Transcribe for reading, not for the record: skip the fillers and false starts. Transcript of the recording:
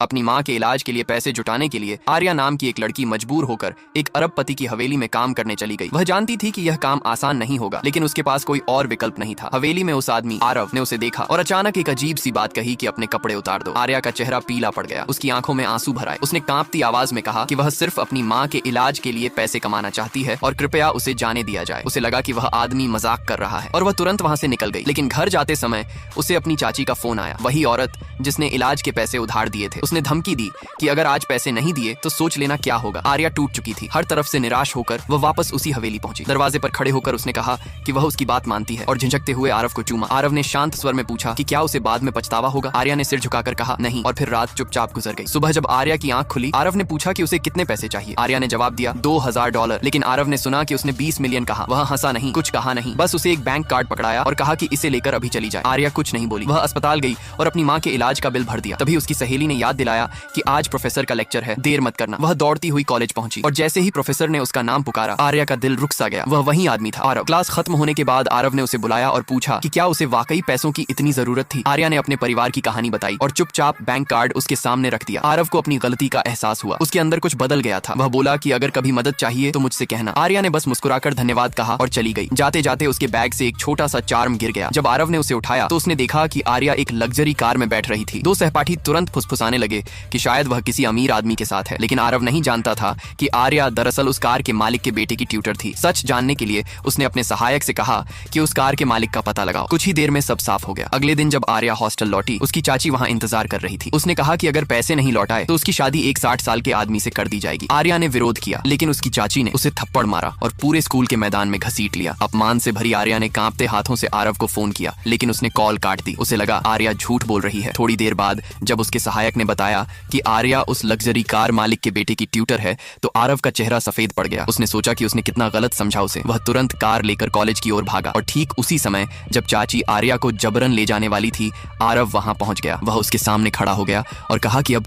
अपनी माँ के इलाज के लिए पैसे जुटाने के लिए आर्या नाम की एक लड़की मजबूर होकर एक अरबपति की हवेली में काम करने चली गई। वह जानती थी कि यह काम आसान नहीं होगा, लेकिन उसके पास कोई और विकल्प नहीं था। हवेली में उस आदमी आरव ने उसे देखा और अचानक एक अजीब सी बात कही कि अपने कपड़े उतार दो। आर्या का चेहरा पीला पड़ गया, उसकी आंखों में आंसू भर आए। उसने कांपती आवाज में कहा कि वह सिर्फ अपनी माँ के इलाज के लिए पैसे कमाना चाहती है और कृपया उसे जाने दिया जाए। उसे लगा कि वह आदमी मजाक कर रहा है और वह तुरंत वहां से निकल गई। लेकिन घर जाते समय उसे अपनी चाची का फोन आया, वही औरत जिसने इलाज के पैसे उधार दिए थे। उसने धमकी दी कि अगर आज पैसे नहीं दिए तो सोच लेना क्या होगा। आर्या टूट चुकी थी। हर तरफ से निराश होकर वह वापस उसी हवेली पहुंची। दरवाजे पर खड़े होकर उसने कहा कि वह उसकी बात मानती है और झिझकते हुए आरव को चूमा। आरव ने शांत स्वर में पूछा कि क्या उसे बाद में पछतावा होगा। आर्या ने सिर झुकाकर कहा नहीं, और फिर रात चुपचाप गुजर गई। सुबह जब आर्या की आंख खुली, आरव ने पूछा कि उसे कितने पैसे चाहिए। आर्या ने जवाब दिया $2000। लेकिन आरव ने सुना कि उसने 20 मिलियन कहा। वह हंसा नहीं, कुछ कहा नहीं, बस उसे एक बैंक कार्ड पकड़ाया और कहा कि इसे लेकर अभी चली जाए। आर्या कुछ नहीं बोली। वह अस्पताल गई और अपनी माँ के इलाज का बिल भर दिया। तभी उसकी सहेली ने याद दिलाया कि आज प्रोफेसर का लेक्चर है, देर मत करना। वह दौड़ती हुई कॉलेज पहुंची और जैसे ही प्रोफेसर ने उसका नाम पुकारा, आर्या का दिल रुक सा गया। वह वही आदमी था, आरव। क्लास खत्म होने के बाद आरव ने उसे बुलाया और पूछा कि क्या उसे वाकई पैसों की इतनी जरूरत थी। आर्या ने अपने परिवार की कहानी बताई और चुपचाप बैंक कार्ड उसके सामने रख दिया। आरव को अपनी गलती का एहसास हुआ। उसके अंदर कुछ बदल गया था। वह बोला कि अगर कभी मदद चाहिए तो मुझसे कहना। आर्या ने बस मुस्कुराकर धन्यवाद कहा और चली गई। जाते जाते उसके बैग से एक छोटा सा चार्म गिर गया। जब आरव ने उसे उठाया तो उसने देखा कि आर्या एक लग्जरी कार में बैठ रही थी। दो सहपाठी तुरंत फुसफुसाने लगे कि शायद वह किसी अमीर आदमी के साथ है, लेकिन आरव नहीं जानता था कि आर्या दरअसल उस कार के मालिक के बेटे की ट्यूटर थी। सच जानने के लिए उसने अपने सहायक से कहा कि उस कार के मालिक का पता लगाओ। कुछ ही देर में सब साफ हो गया। अगले दिन जब आर्या हॉस्टल लौटी, उसकी चाची वहां इंतजार कर रही थी। उसने कहा कि अगर पैसे नहीं लौटाए तो उसकी शादी एक 60 साल के आदमी से कर दी जाएगी। आर्या ने विरोध किया, लेकिन उसकी चाची ने उसे थप्पड़ मारा और पूरे स्कूल के मैदान में घसीट लिया। अपमान से भरी आर्या ने कांपते हाथों से आरव को फोन किया, लेकिन उसने कॉल काट दी। उसे लगा आर्या झूठ बोल रही है। थोड़ी देर बाद जब उसके सहायक ने बताया कि आर्या उस लग्जरी कार मालिक के बेटे की ट्यूटर है, तो आरव का चेहरा सफेद पड़ गया। उसने सोचा कि उसने कितना गलत समझा उसे। वह तुरंत कार लेकर कॉलेज की ओर भागा और ठीक उसी समय जब चाची आर्या को जबरन ले जाने वाली थी, आरव वहां पहुंच गया। वह उसके सामने खड़ा हो गया और कहा कि अब